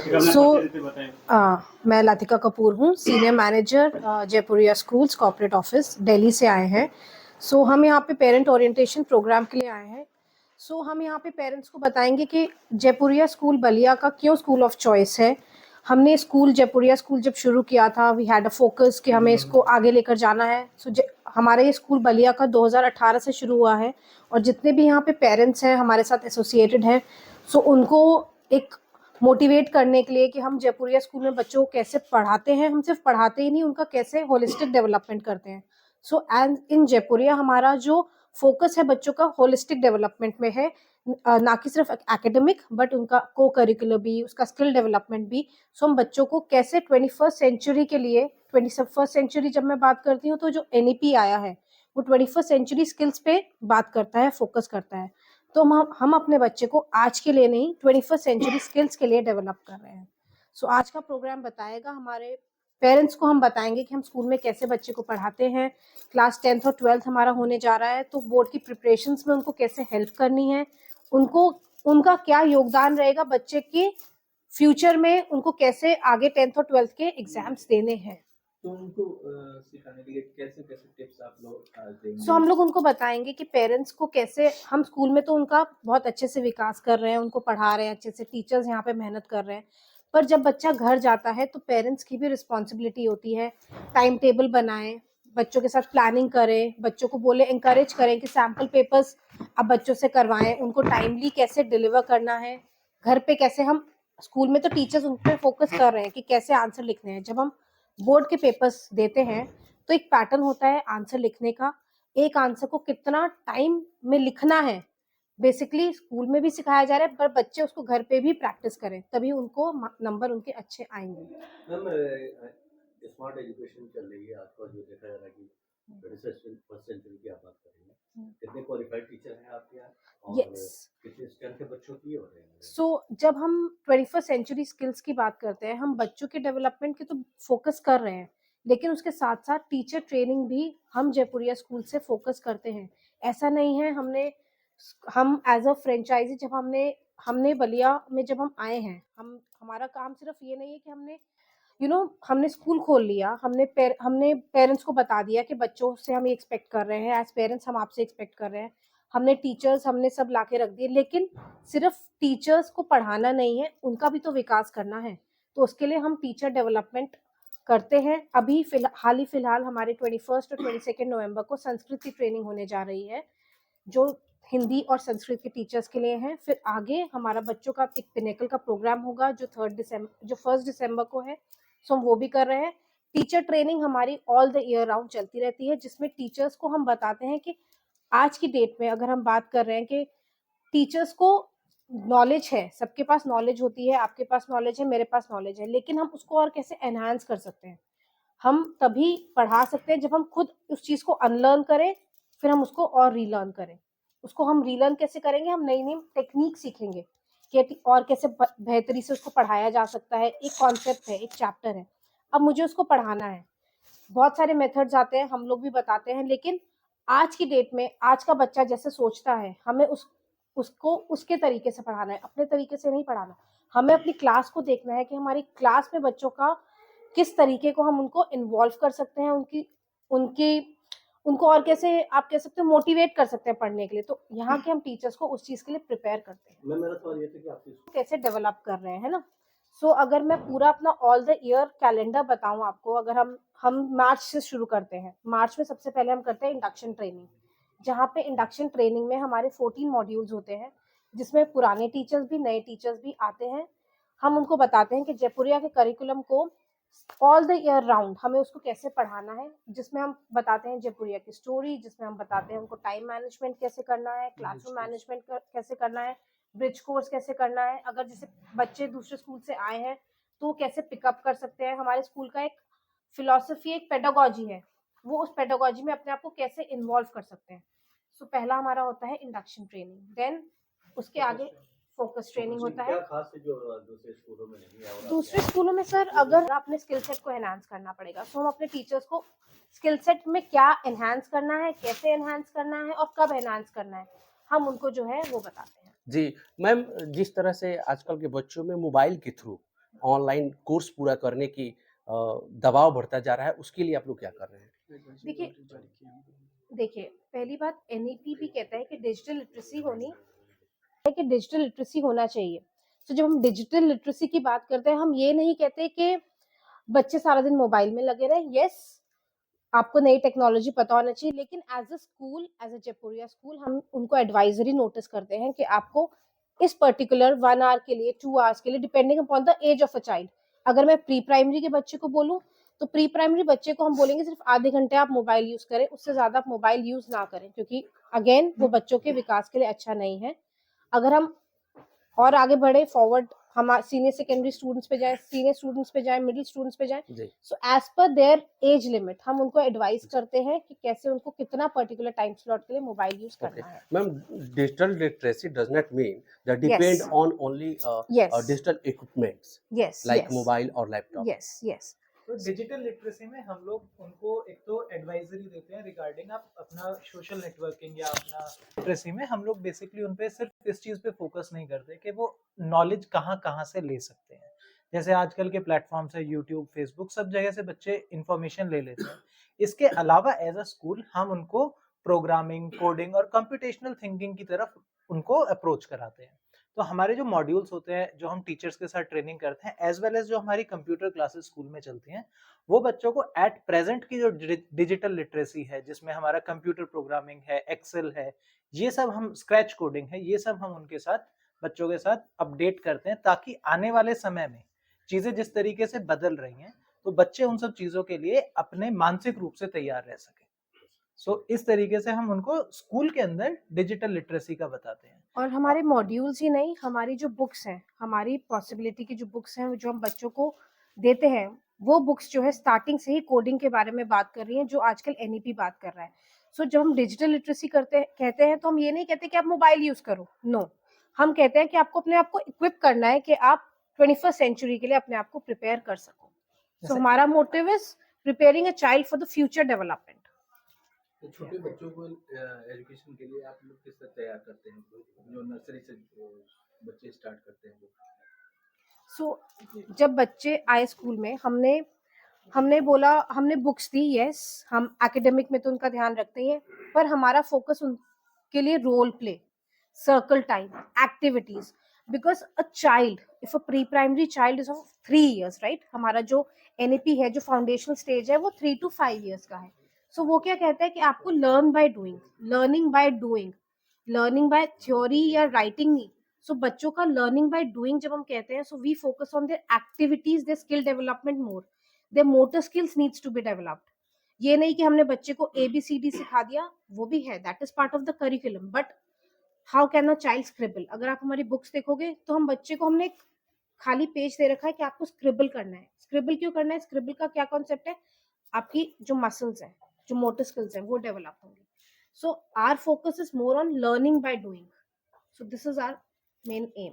सो मैं लातिका कपूर हूँ, senior manager Jaipuria schools corporate office Delhi से आए हैं। हम यहाँ पे पेरेंट ओरिएंटेशन प्रोग्राम के लिए आए हैं। हम यहाँ पे पेरेंट्स को बताएंगे कि जयपुरिया स्कूल बलिया का क्यों स्कूल ऑफ चॉइस है। हमने जयपुरिया स्कूल जब शुरू किया था, वी हैड अ फोकस कि हमें इसको आगे लेकर जाना है। हमारा ये स्कूल बलिया का 2018 से शुरू हुआ है और जितने भी यहाँ पे पेरेंट्स हैं हमारे साथ एसोसिएटेड हैं, उनको एक मोटिवेट करने के लिए कि हम जयपुरिया स्कूल में बच्चों को कैसे पढ़ाते हैं। हम सिर्फ पढ़ाते ही नहीं, उनका कैसे होलिस्टिक डेवलपमेंट करते हैं। एंड इन जयपुरिया हमारा जो फोकस है बच्चों का होलिस्टिक डेवलपमेंट में है, ना कि सिर्फ एकेडमिक बट उनका को करिकुलर भी, उसका स्किल डेवलपमेंट भी। हम बच्चों को कैसे 21st सेंचुरी के लिए, 21st सेंचुरी जब मैं बात करती हूँ तो जो NEP आया है वो 21st सेंचुरी स्किल्स पे बात करता है, फोकस करता है। तो हम अपने बच्चे को आज के लिए नहीं, 21st सेंचुरी स्किल्स के लिए डेवलप कर रहे हैं। आज का प्रोग्राम बताएगा, हमारे पेरेंट्स को हम बताएंगे कि हम स्कूल में कैसे बच्चे को पढ़ाते हैं। क्लास 10th और 12th हमारा होने जा रहा है, तो बोर्ड की प्रिपरेशंस में उनको कैसे हेल्प करनी है, उनको उनका क्या योगदान रहेगा बच्चे के फ्यूचर में, उनको कैसे आगे 10th और 12th के एग्जाम्स देने हैं। तो उनको सिखाने के लिए कैसे कैसे टिप्स आप लोग देंगे? हम लोग उनको बताएंगे कि पेरेंट्स को कैसे, हम स्कूल में तो उनका बहुत अच्छे से विकास कर रहे हैं, उनको पढ़ा रहे हैं अच्छे से, टीचर्स यहाँ पे मेहनत कर रहे हैं, पर जब बच्चा घर जाता है तो पेरेंट्स की भी रिस्पॉन्सिबिलिटी होती है। टाइम टेबल बनाएं, बच्चों के साथ प्लानिंग करें, बच्चों को बोले, इंकरेज करें कि सैम्पल पेपर्स अब बच्चों से करवाएं, उनको टाइमली कैसे डिलीवर करना है, घर पे कैसे। हम स्कूल में तो टीचर्स उन पर फोकस कर रहे हैं कि कैसे आंसर लिखने हैं। जब हम बोर्ड के पेपर्स देते हैं तो एक पैटर्न होता है आंसर लिखने का, एक आंसर को कितना टाइम में लिखना है, बेसिकली स्कूल में भी सिखाया जा रहा है, पर बच्चे उसको घर पे भी प्रैक्टिस करें, तभी उनको नंबर उनके अच्छे आएंगे। मैम, स्मार्ट एजुकेशन चल रही है आजकल, जो देखा जा रहा है कि 21st सेंचुरी की आप बात कर रही हैं, कितने क्वालिफाइड टीचर हैं आपके यहाँ और कितने स्ट्रेंथ के बच्चों की हो रहे हैं? जब हम 21st सेंचुरी स्किल्स की बात करते हैं, हम बच्चों के डेवलपमेंट की तो फोकस कर रहे हैं, लेकिन उसके साथ साथ टीचर ट्रेनिंग भी हम जयपुरिया स्कूल से फोकस करते हैं। ऐसा नहीं है, हम एज अ फ्रेंचाइजी जब हमने बलिया में जब हम आए हैं, हमारा काम सिर्फ ये नहीं है कि हमने स्कूल खोल लिया, हमने पेरेंट्स को बता दिया कि बच्चों से हम ये एक्सपेक्ट कर रहे हैं, एज पेरेंट्स हम आपसे एक्सपेक्ट कर रहे हैं, हमने टीचर्स हमने सब लाके रख दिए, लेकिन सिर्फ टीचर्स को पढ़ाना नहीं है, उनका भी तो विकास करना है। तो उसके लिए हम टीचर डेवलपमेंट करते हैं। अभी हाल ही फिलहाल हमारे 21st और 22 नवंबर को संस्कृत की ट्रेनिंग होने जा रही है, जो हिंदी और संस्कृत के टीचर्स के लिए है। फिर आगे हमारा बच्चों का एक पिनेकल का प्रोग्राम होगा जो 1 दिसंबर को है, हम वो भी कर रहे हैं। टीचर ट्रेनिंग हमारी ऑल द ईयर राउंड चलती रहती है, जिसमें टीचर्स को हम बताते हैं कि आज की डेट में अगर हम बात कर रहे हैं कि टीचर्स को नॉलेज है, सबके पास नॉलेज होती है, आपके पास नॉलेज है, मेरे पास नॉलेज है, लेकिन हम उसको और कैसे एनहांस कर सकते हैं। हम तभी पढ़ा सकते हैं जब हम खुद उस चीज को अनलर्न करें, फिर हम उसको और रीलर्न करें। उसको हम रीलर्न कैसे करेंगे, हम नई नई टेक्निक सीखेंगे कि और कैसे बेहतरी से उसको पढ़ाया जा सकता है। एक कॉन्सेप्ट है, एक चैप्टर है, अब मुझे उसको पढ़ाना है, बहुत सारे मेथड्स आते हैं, हम लोग भी बताते हैं, लेकिन आज की डेट में आज का बच्चा जैसे सोचता है, हमें उसको उसके तरीके से पढ़ाना है, अपने तरीके से नहीं पढ़ाना। हमें अपनी क्लास को देखना है कि हमारी क्लास में बच्चों का किस तरीके को हम उनको इन्वॉल्व कर सकते हैं, उनकी उनको और कैसे आप कह सकते हो मोटिवेट कर सकते हैं पढ़ने के लिए। तो यहाँ के हम टीचर्स को उस चीज के लिए प्रिपेयर करते हैं। मेरा सवाल ये था कि आप कैसे डेवलप कर रहे हैं, है ना। अगर मैं पूरा अपना ऑल द ईयर कैलेंडर बताऊं आपको, अगर हम मार्च से शुरू करते हैं। मार्च में सबसे पहले हम करते हैं इंडक्शन ट्रेनिंग, जहाँ पे इंडक्शन ट्रेनिंग में हमारे 14 मॉड्यूल्स होते हैं, जिसमें पुराने टीचर्स भी नए टीचर्स भी आते हैं। हम उनको बताते हैं कि जयपुरिया के करिकुलम को ऑल द ईयर राउंड हमें उसको कैसे पढ़ाना है, जिसमें हम बताते हैं जयपुरिया की स्टोरी, जिसमें हम बताते हैं उनको टाइम मैनेजमेंट कैसे करना है, क्लासरूम मैनेजमेंट कैसे करना है, ब्रिज कोर्स कैसे करना है, अगर जैसे बच्चे दूसरे स्कूल से आए हैं तो वो कैसे पिकअप कर सकते हैं। हमारे स्कूल का एक फिलॉसफी, एक पेडागोजी है, वो उस पेडागोजी में अपने आप को कैसे इन्वॉल्व कर सकते हैं। पहला हमारा होता है इंडक्शन ट्रेनिंग, देन उसके आगे फोकस ट्रेनिंग होता है। क्या खास है जो दूसरे स्कूलों में नहीं है? दूसरे स्कूलों में सर, अगर अपने स्किल सेट को एनहांस करना पड़ेगा, हम अपने टीचर्स को स्किल सेट में क्या एनहांस करना है, कैसे एनहांस करना है और कब एनहांस करना है, हम उनको जो है वो बताते हैं। जी, मैम, जिस तरह से आजकल के बच्चों में मोबाइल के थ्रू ऑनलाइन कोर्स पूरा करने की दबाव बढ़ता जा रहा है, उसके लिए आप लोग क्या कर रहे हैं? देखिए देखिए, पहली बात एनईपी भी कहता है कि डिजिटल लिटरेसी होना चाहिए। तो जब हम डिजिटल लिटरेसी की बात करते हैं, हम ये नहीं कहते कि बच्चे सारा दिन मोबाइल में लगे रहें। यस, आपको नई टेक्नोलॉजी पता होना चाहिए, लेकिन as a school, as a Jaipuria school, हम उनको एडवाइजरी नोटिस करते हैं कि आपको इस पर्टिकुलर 1 आवर के लिए, 2 आवर्स के लिए, depending upon the age of a child. अगर मैं प्री प्राइमरी के बच्चे को बोलूं, तो प्री प्राइमरी बच्चे को हम बोलेंगे सिर्फ आधे घंटे आप मोबाइल यूज करें, उससे ज्यादा आप मोबाइल यूज ना करें, क्योंकि अगेन वो बच्चों के विकास के लिए अच्छा नहीं है। अगर हम और आगे बढ़े फॉरवर्ड, हम सीनियर सेकेंडरी स्टूडेंट्स पे जाए, सीनियर स्टूडेंट्स पे जाए, मिडिल स्टूडेंट्स पे जाए, जी। So as per their age limit हम उनको एडवाइस करते हैं कि कैसे उनको कितना पर्टिकुलर टाइम स्लॉट के लिए मोबाइल यूज Okay. करना है। Ma'am, digital literacy does not mean that Yes. depend on only Yes. digital equipments Yes. like Yes. mobile or laptop. Yes. Yes. तो डिजिटल लिटरेसी में हम लोग उनको एक तो एडवाइजरी देते हैं रिगार्डिंग आप अपना सोशल नेटवर्किंग या अपना लिटरेसी में हम लोग बेसिकली उन पे सिर्फ इस चीज़ पे फोकस नहीं करते कि वो नॉलेज कहाँ कहाँ से ले सकते हैं। जैसे आजकल के प्लेटफॉर्म्स है यूट्यूब, फेसबुक, सब जगह से बच्चे इंफॉर्मेशन ले लेते हैं। इसके अलावा एज अ स्कूल हम उनको प्रोग्रामिंग, कोडिंग और कंप्यूटेशनल थिंकिंग की तरफ उनको अप्रोच कराते हैं। तो हमारे जो मॉड्यूल्स होते हैं, जो हम टीचर्स के साथ ट्रेनिंग करते हैं, एज वेल एज जो हमारी कंप्यूटर क्लासेस स्कूल में चलती हैं, वो बच्चों को एट प्रेजेंट की जो डिजिटल लिटरेसी है, जिसमें हमारा कंप्यूटर प्रोग्रामिंग है, एक्सेल है, ये सब हम स्क्रैच कोडिंग है, ये सब हम उनके साथ बच्चों के साथ अपडेट करते हैं, ताकि आने वाले समय में चीजें जिस तरीके से बदल रही हैं, तो बच्चे उन सब चीजों के लिए अपने मानसिक रूप से तैयार रह सके। इस तरीके से हम उनको स्कूल के अंदर डिजिटल लिटरेसी का बताते हैं। और हमारे मॉड्यूल्स ही नहीं, हमारी जो बुक्स हैं, हमारी पॉसिबिलिटी की जो बुक्स हैं, जो हम बच्चों को देते हैं, वो बुक्स जो है स्टार्टिंग से ही कोडिंग के बारे में बात कर रही हैं, जो आजकल एनईपी बात कर रहा है। जब हम डिजिटल लिटरेसी कहते हैं, तो हम ये नहीं कहते कि आप मोबाइल यूज करो, नो। हम कहते हैं कि आपको अपने आप को इक्विप करना है कि आप 21st सेंचुरी के लिए अपने आप को प्रिपेयर कर सको। हमारा motive is preparing a child for the future development. तो छोटे बच्चों को एजुकेशन के लिए आप लोग किस तरह तैयार करते हैं, जो नर्सरी से बच्चे स्टार्ट करते हैं? जब बच्चे आए स्कूल में, हमने बोला, हमने बुक्स दी, यस, हम एकेडमिक में तो उनका ध्यान रखते हैं, पर हमारा फोकस उनके लिए role play, circle time, activities, because a child, if a pre primary child is of 3 years, right, हमारा जो एनईपी है, जो फाउंडेशनल स्टेज है, वो 3 to 5 years का है। वो क्या कहता है कि आपको learn by doing, learning by doing, learning by theory या राइटिंग नहीं। बच्चों का लर्निंग बाय डूइंग जब हम कहते हैं, we focus on their activities, their skill development more, their motor skills needs to be developed. ये नहीं कि हमने बच्चे को ABCD सिखा दिया, वो भी है, that is part of the curriculum, but how can a child scribble? अगर आप हमारी बुक्स देखोगे, तो हम बच्चे को, हमने एक खाली पेज दे रखा है कि आपको स्क्रिबल करना है। स्क्रिबल क्यों करना है? स्क्रिबल का क्या कॉन्सेप्ट है? आपकी जो मसल्स हैं, जो मोटर स्किल्स हैं, वो डेवलप होंगे। Our focus is more on learning by doing. This is our main M.